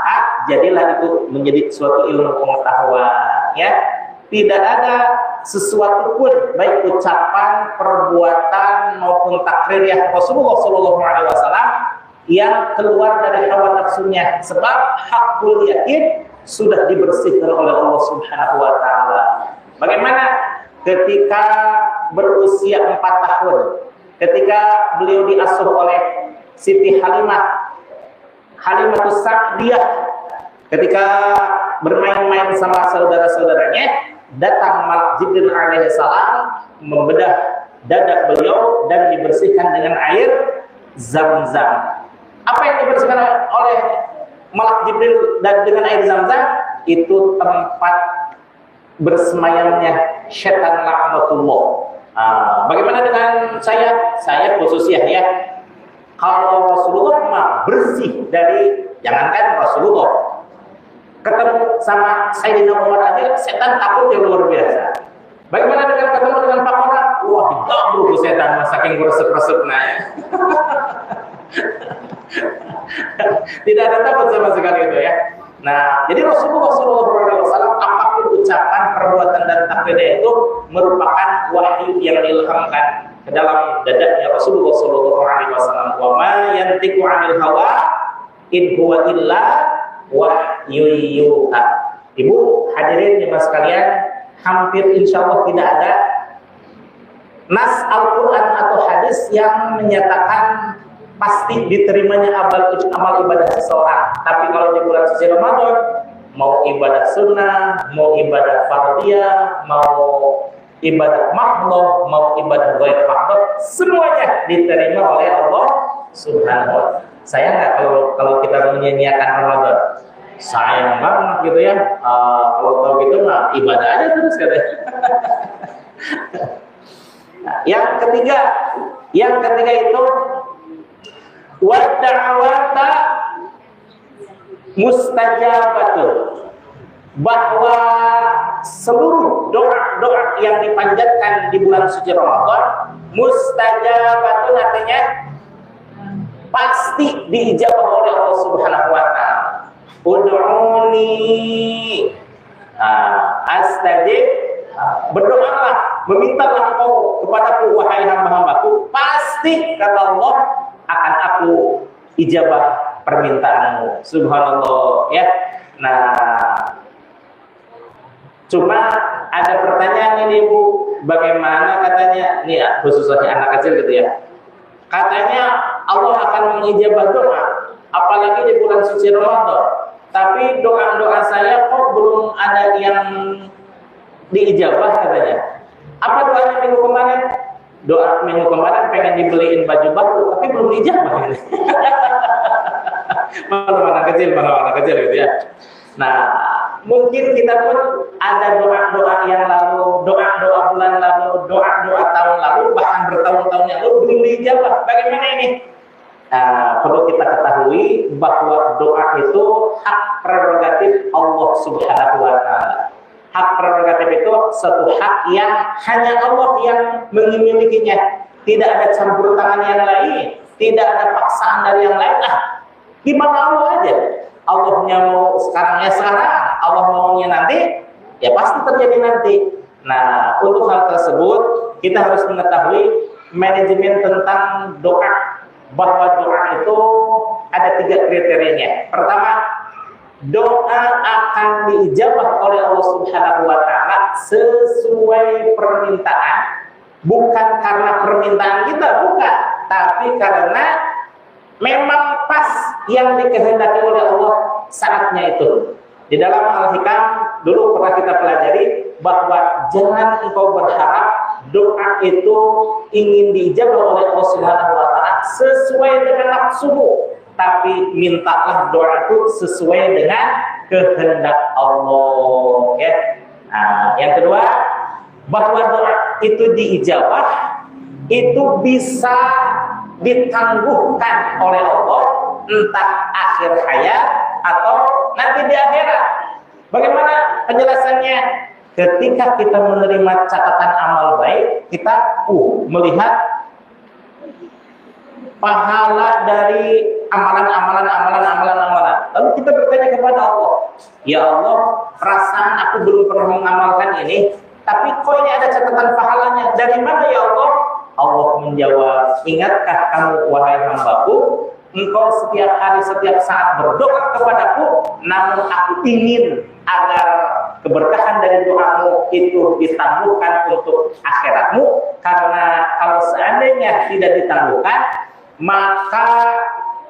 jadilah itu menjadi suatu ilmu pengetahuan, ya. Tidak ada sesuatu pun baik ucapan, perbuatan maupun takririah Rasulullah sallallahu alaihi wasallam yang keluar dari hawa nafsunya, sebab hakul yakin sudah dibersihkan oleh Allah Subhanahu wa taala. Bagaimana ketika berusia 4 tahun, ketika beliau diasuh oleh Siti Halimatus Sa'diyah, ketika bermain-main sama saudara-saudaranya, datang Malak Jibril alaihissalam membedah dada beliau dan dibersihkan dengan air Zam-Zam. Apa yang dibersihkan oleh Malak Jibril dan dengan air Zam-Zam? Itu tempat bersemayamnya syaitan laknatullah. Bagaimana dengan saya? Saya khusus ya. Kalau Rasulullah mah bersih dari, jangankan Rasulullah, ketemu sama Sayyidina Umar aja setan takut yang luar biasa. Bagaimana dengan ketemu dengan Pak Umar? Wah, digabung setan mas saking resep-resepnya. Tidak ada takut sama sekali itu ya. Nah, jadi Rasulullah SAW apapun ucapan, perbuatan dan takdirnya itu merupakan wahyu yang diilhamkan ke dalam dadanya Rasulullah SAW. Wa ma yantiqu 'anil hawa in huwa illa wahyu yuha. Ibu hadirin jemaah sekalian, hampir insya Allah tidak ada nas Al-Quran atau hadis yang menyatakan pasti diterimanya amal ibadah seseorang. Tapi kalau di bulan suci Ramadan, mau ibadah sunnah, mau ibadah fardhiyah, mau ibadah makhluk, mau ibadah ghair makhluk, semuanya diterima oleh Allah Subhanahu wa taala. Sayang nggak kalau kita menyia-nyiakan Ramadan? Sayang banget gitu ya. Kalau tahu gitu mah ibadah aja terus katanya. Nah, yang ketiga itu wa da'wata mustajabatun, bahwa seluruh doa-doa yang dipanjatkan di bulan suci Ramadan mustajabatun, artinya pasti diijabah oleh Allah Subhanahu wa taala. Ud'uni astajib, berdoalah, memintalah engkau kepadaku wahai hamba-hambaku, pasti kata Allah akan aku ijabah permintaanmu. Subhanallah ya. Nah, cuma ada pertanyaan ini Bu, bagaimana katanya, nih ya, khususnya anak kecil gitu ya. Katanya Allah akan mengijabah doa, apalagi di bulan suci Ramadan. Tapi doa-doa saya kok belum ada yang diijabah katanya. Apa doanya minggu kemarin? Doa minggu kemarin pengen dibeliin baju baru, tapi belum diijabah. Mana anak kecil gitu ya. Nah, mungkin kita pun ada doa-doa yang lalu, doa-doa bulan lalu, doa-doa tahun lalu, bahkan bertahun-tahun yang lalu belum diijabah. Bagaimana ini? Perlu kita ketahui bahwa doa itu hak prerogatif Allah Subhanahu wa Ta'ala. Hak prerogatif itu satu hak yang hanya Allah yang memilikinya. Tidak ada campur tangan yang lain, tidak ada paksaan dari yang lain. Gimana Allah aja? Allahnya mau sekarang ya sekarang, Allah maunya nanti, ya pasti terjadi nanti. Nah, untuk hal tersebut kita harus mengetahui manajemen tentang doa, bahwa doa itu ada 3 kriterianya. Pertama, doa akan diijabah oleh Allah Subhanahu wa Ta'ala sesuai permintaan, bukan karena permintaan kita, bukan, tapi karena memang pas yang dikehendaki oleh Allah saatnya itu. Di dalam Al-Hikam dulu pernah kita pelajari bahwa jangan engkau berharap doa itu ingin diijabah oleh Allah Subhanahu wa Ta'ala sesuai dengan nafsumu, tapi mintalah doa itu sesuai dengan kehendak Allah, ya. Nah, yang kedua, bahwa doa itu diijabah itu bisa ditangguhkan oleh Allah entah akhir hayat atau nanti di akhirat. Bagaimana penjelasannya? Ketika kita menerima catatan amal baik, kita melihat pahala dari amalan. Lalu kita bertanya kepada Allah, ya Allah, perasaan aku belum pernah mengamalkan ini, tapi kok ini ada catatan pahalanya? Dari mana ya Allah? Allah menjawab, ingatkah kamu wahai hambaku, engkau setiap hari, setiap saat berdoa kepadaku, namun aku ingin agar keberkahan dari doamu itu ditangguhkan untuk akhiratmu, karena kalau seandainya tidak ditangguhkan, maka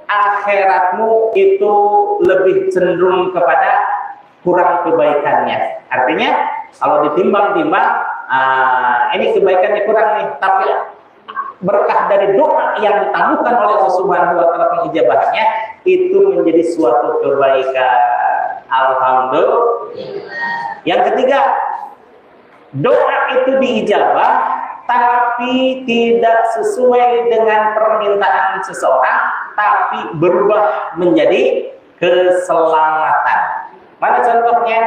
akhiratmu itu lebih cenderung kepada kurang kebaikannya. Artinya kalau ditimbang-timbang, ini kebaikannya kurang nih, tapi berkah dari doa yang ditangguhkan oleh Allah Subhanahu wa Ta'ala pengijabahannya itu menjadi suatu kebaikan. Alhamdulillah. Yang ketiga, doa itu diijabah tapi tidak sesuai dengan permintaan seseorang, tapi berubah menjadi keselamatan. Mana contohnya?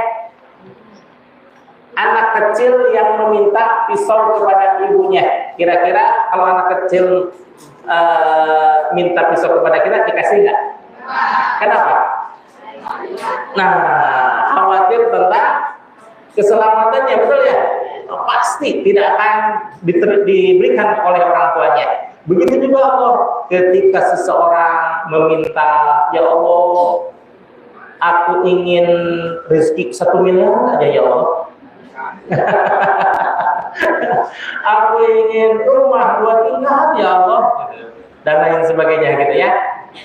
Anak kecil yang meminta pisau kepada ibunya. Kira-kira kalau anak kecil minta pisau kepada kita, dikasih nggak? Kenapa? Nah, khawatir tentang keselamatannya, betul ya? Pasti tidak akan diberikan oleh orang tuanya. Begitu juga Allah, ketika seseorang meminta, ya Allah, aku ingin rezeki 1 miliar aja ya Allah. Aku ingin rumah 2 tingkat ya Allah, dan lain sebagainya gitu ya.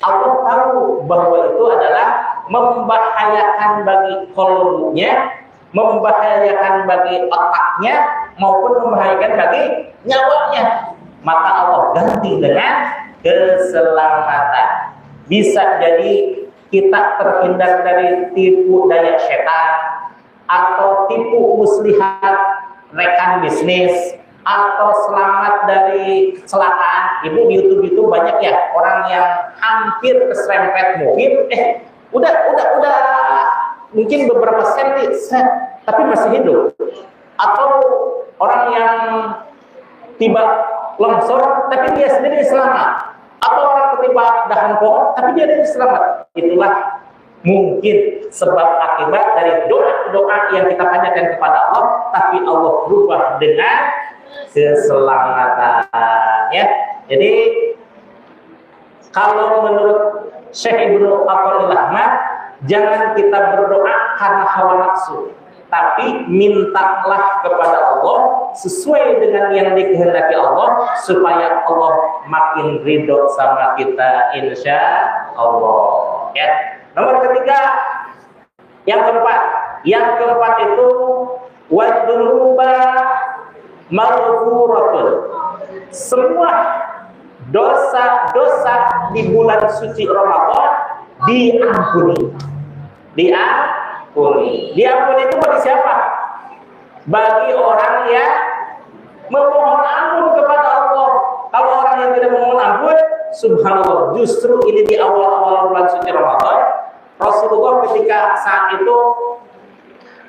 Allah tahu bahwa itu adalah membahayakan bagi kolbunya, membahayakan bagi otaknya, maupun membahayakan bagi nyawanya. Maka Allah ganti dengan keselamatan. Bisa jadi kita terhindar dari tipu daya setan, atau tipu muslihat rekan bisnis, atau selamat dari kecelakaan. Ibu di YouTube itu banyak ya orang yang hampir keserempet mobil, udah mungkin beberapa senti, tapi masih hidup. Atau orang yang tiba longsor, tapi dia sendiri selamat. Atau orang ketimpa dahan pohon, tapi dia sendiri selamat. Itulah mungkin sebab akibat dari doa-doa yang kita panjatkan kepada Allah, tapi Allah berubah dengan keselamatan. Ya, jadi kalau menurut Syekh Ibnu Athaillah Ahmad, jangan kita berdoa karena hawa nafsu. tapi mintalah kepada Allah sesuai dengan yang dikehendaki Allah supaya Allah makin ridho sama kita, insya Allah. Ya. Nomor ketiga, yang keempat itu wadzunuba maghfuratun. Semua dosa-dosa di bulan suci Ramadan diampuni. Diampuni itu bagi siapa? Bagi orang yang memohon ampun kepada Allah. Kalau orang yang tidak memohon ampun, subhanallah, justru ini di awal-awal bulan suci Ramadan, Rasulullah ketika saat itu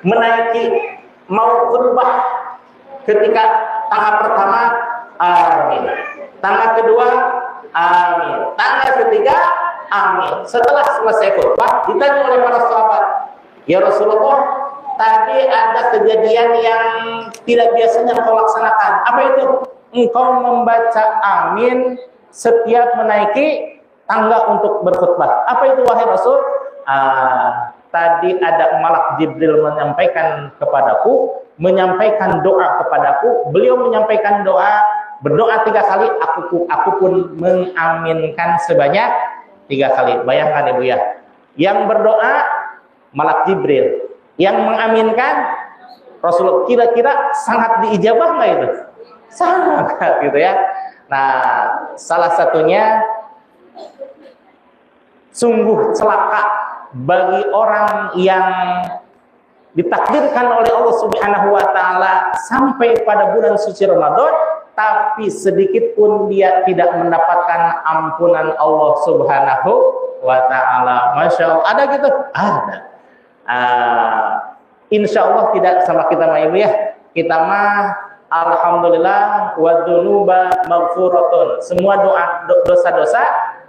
menaiki mau khutbah, ketika tangga pertama amin, tangga kedua amin, tangga ketiga amin. Setelah selesai khutbah ditanya oleh para sahabat, ya Rasulullah, tadi ada kejadian yang tidak biasanya kau laksanakan. Apa itu? Engkau membaca amin setiap menaiki tangga untuk berkhutbah. Apa itu wahai Rasul? Tadi ada malak Jibril menyampaikan kepadaku, menyampaikan doa kepadaku. Beliau menyampaikan doa, berdoa 3 kali, aku pun mengaminkan sebanyak 3 kali. Bayangkan Ibu ya, yang berdoa malak Jibril, yang mengaminkan Rasulullah. Kira-kira sangat diijabah nggak itu? Sangat gitu ya. Nah, salah satunya sungguh celaka bagi orang yang ditakdirkan oleh Allah Subhanahu wa taala sampai pada bulan suci Ramadan tapi sedikit pun dia tidak mendapatkan ampunan Allah Subhanahu wa taala. Masya Allah, ada gitu? Ada. Insya Allah tidak sama kita mah Ibu ya. Kita mah alhamdulillah wadzunuba maghfuratun. Semua dosa-dosa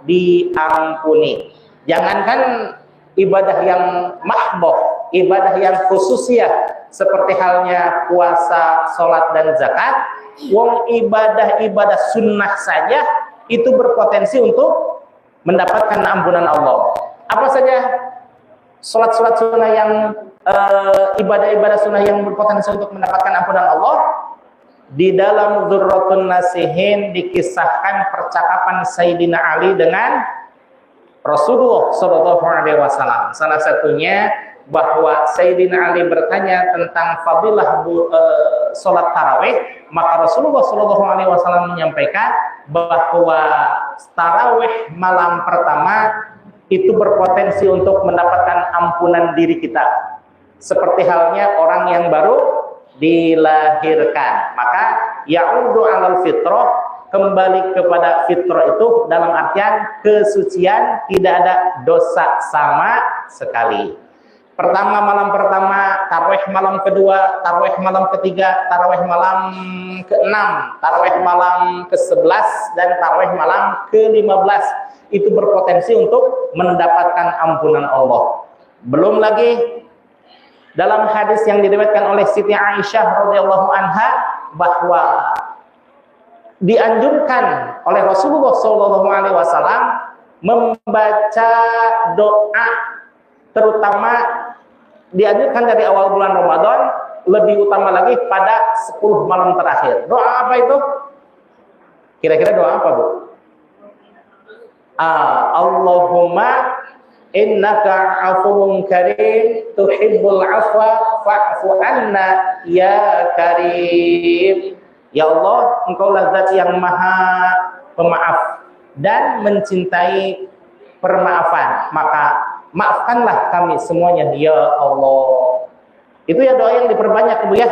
diampuni. Jangankan ibadah yang mahdoh, ibadah yang khususiyah seperti halnya puasa, sholat dan zakat, wong ibadah sunnah saja itu berpotensi untuk mendapatkan ampunan Allah. Apa saja sholat sunnah yang ibadah sunnah yang berpotensi untuk mendapatkan ampunan Allah? Di dalam Dzurratun Nasihin dikisahkan percakapan Sayyidina Ali dengan Rasulullah Shallallahu Alaihi Wasallam. Salah satunya bahwa Sayyidina Ali bertanya tentang fadilah sholat tarawih, maka Rasulullah Shallallahu Alaihi Wasallam menyampaikan bahwa tarawih malam pertama itu berpotensi untuk mendapatkan ampunan diri kita, seperti halnya orang yang baru dilahirkan. Maka ya'udu 'alal fitrah, kembali kepada fitrah itu dalam artian kesucian, tidak ada dosa sama sekali. Pertama, malam pertama, tarawih malam kedua, tarawih malam ketiga, tarawih malam ke-6, tarawih malam ke-11 dan tarawih malam ke-15 itu berpotensi untuk mendapatkan ampunan Allah. Belum lagi dalam hadis yang diriwayatkan oleh Siti Aisyah radhiyallahu anha bahwa dianjurkan oleh Rasulullah sallallahu alaihi wasallam membaca doa, terutama dianjurkan dari awal bulan Ramadan, lebih utama lagi pada 10 malam terakhir. Doa apa itu? Kira-kira doa apa, Bu? Allahumma innaka afuwun karim tuhibbul afwa fa'fu anna ya karim. Ya Allah, Engkaulah zat yang maha pemaaf dan mencintai permaafan, maka maafkanlah kami semuanya ya Allah. Itu ya doa yang diperbanyak Bu ya.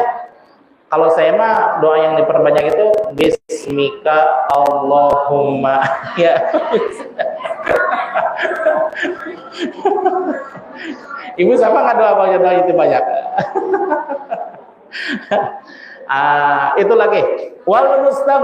Kalau saya mah doa yang diperbanyak itu bismika Allahumma ya. Ibu sama nggak doa itu banyak? Itu lagi wal